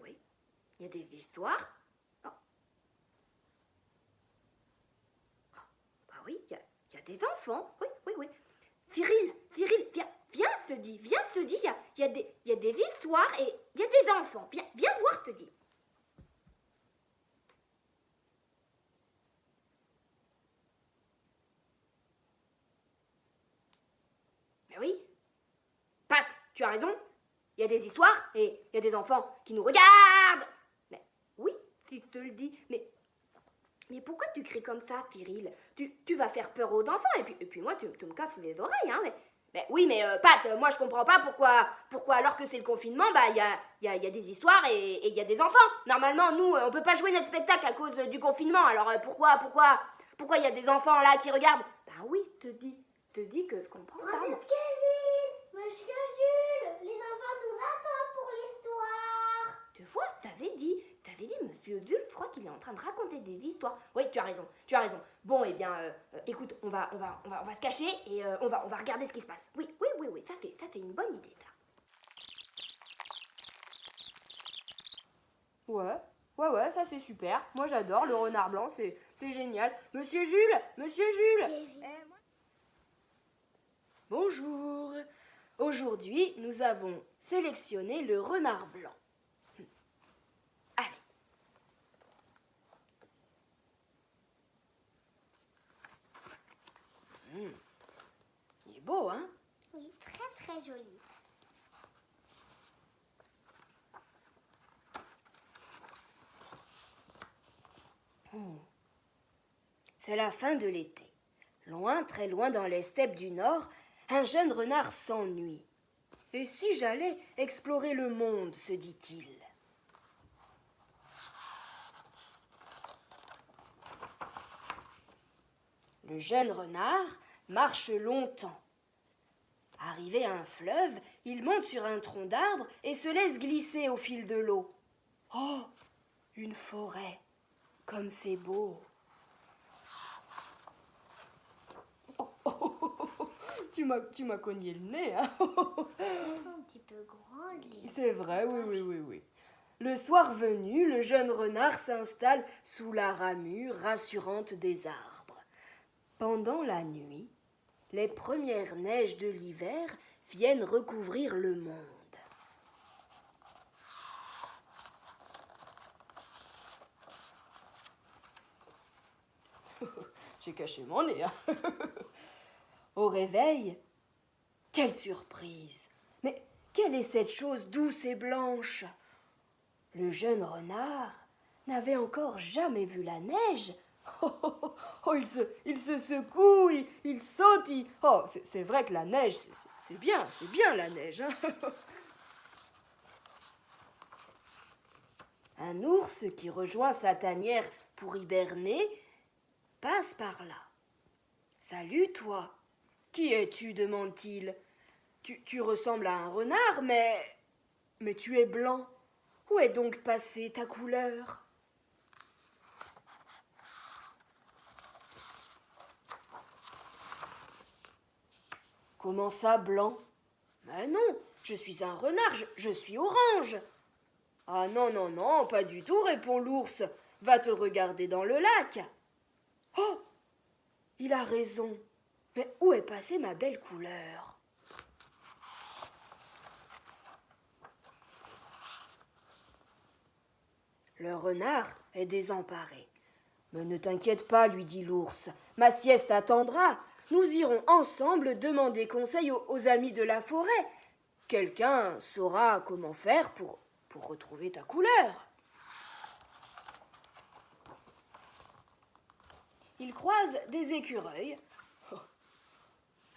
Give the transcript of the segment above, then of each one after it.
oui. Il y a des histoires. Oh. Oh, bah oui, il y a des enfants. Oui. Cyril, viens, je te dis, il y a des histoires et il y a des enfants. Viens voir, je te dis. Mais oui, Pat, tu as raison. Il y a des histoires et il y a des enfants qui nous regardent. Mais oui, si je te le dis. Mais pourquoi tu cries comme ça, Cyril? Tu vas faire peur aux enfants et puis moi, tu me casses les oreilles, hein. Mais oui, mais Pat, moi je comprends pas pourquoi alors que c'est le confinement, bah il y a des histoires et il y a des enfants. Normalement, nous, on peut pas jouer notre spectacle à cause du confinement. Alors pourquoi il y a des enfants là qui regardent? Bah oui, te dis que je comprends pas. Princesse Kevin, Monsieur Jules, les enfants nous attendent pour l'histoire. Tu vois, t'avais dit, Monsieur Jules, je crois qu'il est en train de raconter des histoires. Oui, tu as raison. Bon, eh bien, écoute, on va se cacher et on va regarder ce qui se passe. Oui, ça c'est une bonne idée, ça. Ouais, ça c'est super. Moi j'adore le renard blanc, c'est génial. Monsieur Jules. Bonjour. Aujourd'hui, nous avons sélectionné le renard blanc. Allez. Il est beau, hein? Oui, très joli. C'est la fin de l'été. Loin, très loin dans les steppes du nord, un jeune renard s'ennuie. Et si j'allais explorer le monde, se dit-il. Le jeune renard marche longtemps. Arrivé à un fleuve, il monte sur un tronc d'arbre et se laisse glisser au fil de l'eau. Oh, une forêt, comme c'est beau. Tu m'as cogné le nez, hein. Elles sont un petit peu grandes, les... C'est vrai, oui. Le soir venu, le jeune renard s'installe sous la ramure rassurante des arbres. Pendant la nuit, les premières neiges de l'hiver viennent recouvrir le monde. J'ai caché mon nez, hein. Au réveil, quelle surprise! Mais quelle est cette chose douce et blanche? Le jeune renard n'avait encore jamais vu la neige. Il se secoue, il saute. Oh, c'est vrai que la neige, c'est bien la neige, hein. Un ours qui rejoint sa tanière pour hiberner passe par là. Salut, toi. Qui es-tu? Demande-t-il. Tu ressembles à un renard, mais tu es blanc. Où est donc passée ta couleur? Comment ça, blanc? Mais non, je suis un renard, je suis orange. Ah non, pas du tout, répond l'ours. Va te regarder dans le lac. Oh, il a raison. Mais où est passée ma belle couleur? Le renard est désemparé. Mais ne t'inquiète pas, lui dit l'ours. Ma sieste attendra. Nous irons ensemble demander conseil aux amis de la forêt. Quelqu'un saura comment faire pour retrouver ta couleur. Il croise des écureuils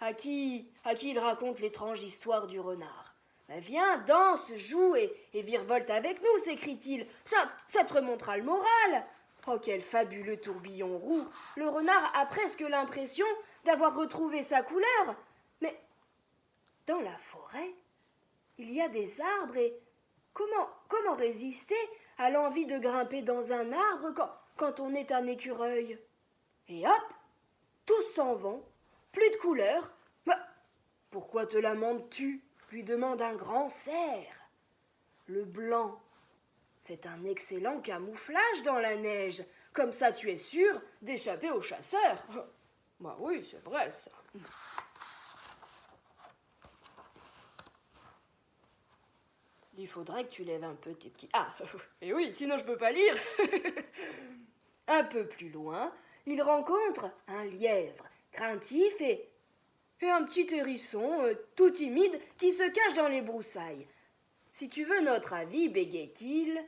à qui il raconte l'étrange histoire du renard. Ben viens, danse, joue et virevolte avec nous, s'écrie-t-il. Ça te remontera le moral. Oh, quel fabuleux tourbillon roux. Le renard a presque l'impression d'avoir retrouvé sa couleur. Mais dans la forêt, il y a des arbres et comment résister à l'envie de grimper dans un arbre quand on est un écureuil? Et hop, tous s'en vont, plus de couleur. Mais pourquoi te lamentes-tu? Lui demande un grand cerf. Le blanc C'est un excellent camouflage dans la neige. Comme ça, tu es sûr d'échapper aux chasseurs. Bah oui, c'est vrai, ça. Il faudrait que tu lèves un peu tes petits... Ah, mais oui, sinon je peux pas lire. Un peu plus loin, il rencontre un lièvre, craintif et un petit hérisson, tout timide, qui se cache dans les broussailles. Si tu veux notre avis, bégayait-il,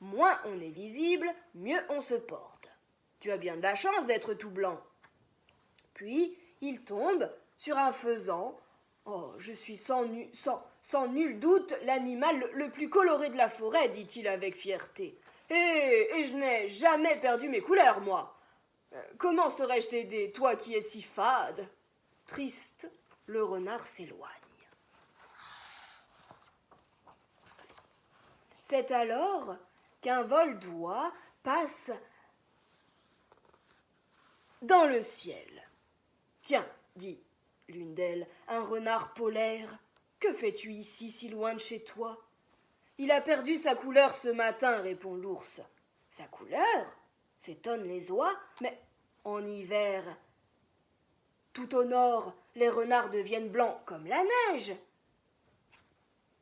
moins on est visible, mieux on se porte. Tu as bien de la chance d'être tout blanc. Puis, il tombe sur un faisan. Oh, je suis sans nul doute l'animal le plus coloré de la forêt, dit-il avec fierté. Et je n'ai jamais perdu mes couleurs, moi. Comment saurais-je t'aider, toi qui es si fade? Triste, le renard s'éloigne. C'est alors qu'un vol d'oies passe dans le ciel. Tiens, dit l'une d'elles, un renard polaire, que fais-tu ici si loin de chez toi? Il a perdu sa couleur ce matin, répond l'ours. Sa couleur? S'étonnent les oies, mais en hiver, tout au nord, les renards deviennent blancs comme la neige.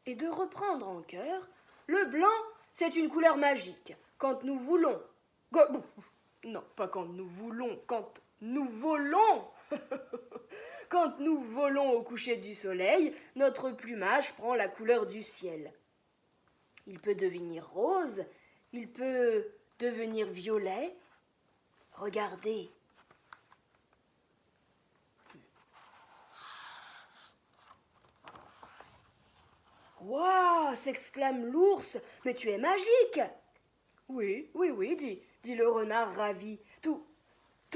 Et de reprendre en cœur, le blanc, c'est une couleur magique. Quand nous voulons... Non, pas quand nous voulons, quand nous volons. Quand nous volons au coucher du soleil, notre plumage prend la couleur du ciel. Il peut devenir rose, il peut devenir violet. Regardez. Waouh, s'exclame l'ours, mais tu es magique. Oui, dit le renard ravi, tout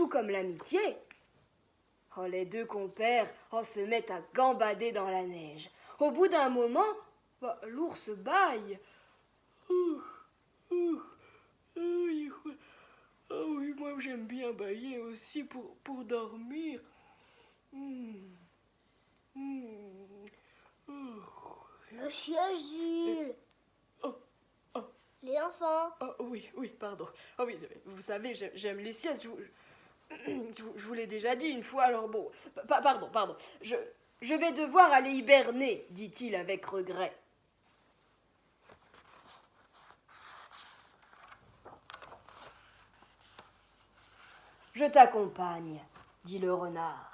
comme l'amitié. Oh, les deux compères se mettent à gambader dans la neige. Au bout d'un moment, l'ours bâille. Ah oui, moi j'aime bien bâiller aussi pour dormir. Monsieur Jules. Les enfants. Oui, pardon. Oh oui, vous savez, j'aime les siestes. Je vous l'ai déjà dit une fois, alors bon. Pardon. Je vais devoir aller hiberner, dit-il avec regret. Je t'accompagne, dit le renard.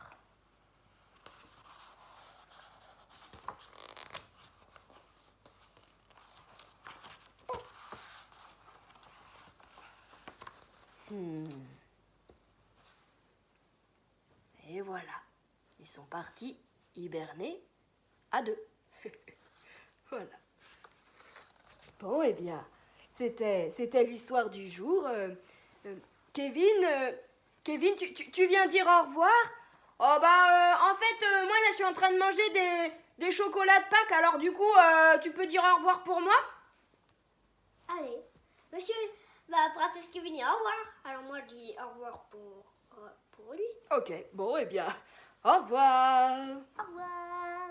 Et voilà, ils sont partis hiberner à deux. Voilà. Bon, eh bien, c'était l'histoire du jour. Kevin, tu viens dire au revoir? Oh en fait, moi là je suis en train de manger des chocolats de Pâques, alors du coup, tu peux dire au revoir pour moi? Allez, monsieur, princesse Kevin, au revoir. Alors moi je dis au revoir pour lui. Ok, bon, eh bien, au revoir. Au revoir.